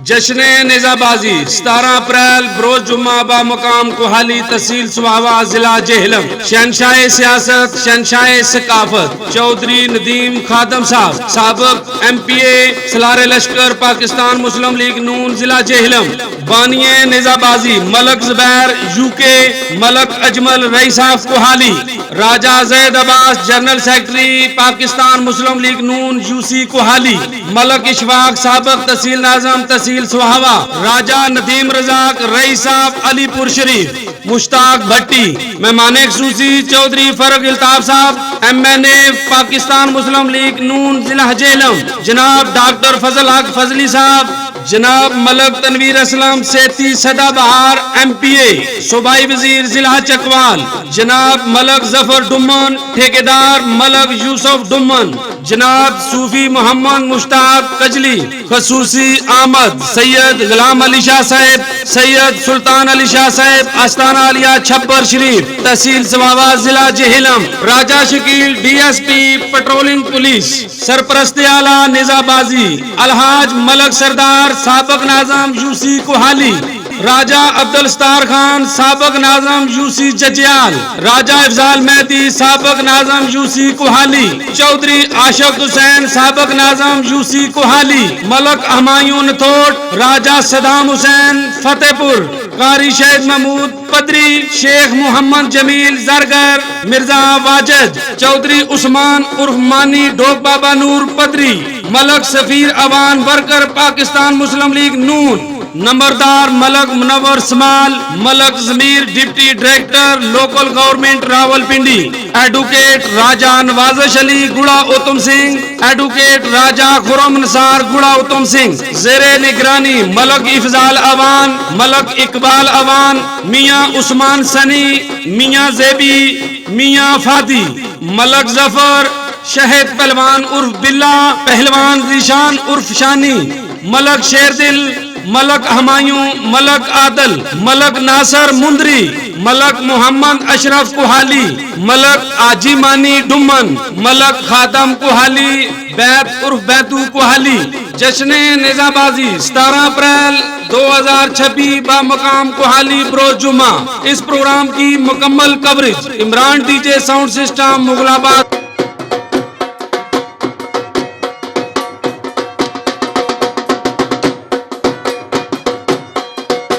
جشن نیزہ بازی 17 اپریل بروز جمعہ با مقام کوہالی تحصیل سواوا ضلع جہلم. شہنشاہ سیاست، شہنشاہ ثقافت چودھری ندیم خادم صاحب، سابق MPA سالار لشکر پاکستان مسلم لیگ نون ضلع جہلم. بانی نیزہ بازی ملک زبیر UK، ملک اجمل رئی صاحب کوہالی. راجہ زید عباس جنرل سیکرٹری پاکستان مسلم لیگ نون UC کوہالی. ملک اشفاق سابق تحصیل ناظم تحصیل سواوا. راجہ ندیم رزاق رئی صاحب علی پور شریف. مشتاق بھٹی. مہمان خصوصی چودھری فرق الطاف صاحب MNA پاکستان مسلم لیگ نون ضلع جہلم. جناب ڈاکٹر فضل حق فضلی صاحب. جناب ملک تنویر اسلم سیتی سدا بہار MPA صوبائی وزیر ضلع چکوال. جناب ملک ظفر ڈمن ٹھیکیدار ملک یوسف ڈمن. جناب صوفی محمد مشتاق کجلی. خصوصی آمد سید غلام علی شاہ صاحب، سید سلطان علی شاہ صاحب آستانہ عالیہ چھبر شریف تحصیل سواوا ضلع جہلم. راجہ شکیل DSP پٹرولنگ پولیس. سرپرست اعلیٰ نیزہ بازی الحاج ملک سردار سابق ناظم UC کوہالی. راجہ عبدالستار خان سابق ناظم UC ججیال. راجہ افضال مہدی سابق ناظم UC کوہالی. چودھری عاشق حسین سابق ناظم UC کوہالی. ملک ہمایوں تھوٹ. راجہ صدام حسین فتح پور. قاری شہید محمود پدری. شیخ محمد جمیل زرگر. مرزا واجد. چودھری عثمان عرف مانی ڈوک بابا نور پدری. ملک سفیر اوان ورکر پاکستان مسلم لیگ نون. نمبردار ملک منور سمال. Malik Zameer deputy director local government Rawalpindi. Advocate Raja Nawazish Ali گڑا اتم سنگھ. ایڈوکیٹ راجہ خرم نثار گڑا اتم سنگھ. زیر نگرانی ملک افضال اوان، ملک اقبال اوان، میاں عثمان سنی، میاں زیبی، میاں فادی. ملک ظفر شہید پہلوان عرف بلّہ، پہلوان ذیشان عرف شانی. ملک شیردل، ملک ہمایوں، ملک عادل، ملک ناصر مندری. ملک محمد اشرف کوہالی. ملک آجی مانی ڈمن. ملک خادم کوہالی بیت عرف بیتو کوہالی. جشن نیزہ بازی 17 اپریل 2026 با مقام کوہالی بروز جمعہ. اس پروگرام کی مکمل coverage Imran DJ sound system Mughal آباد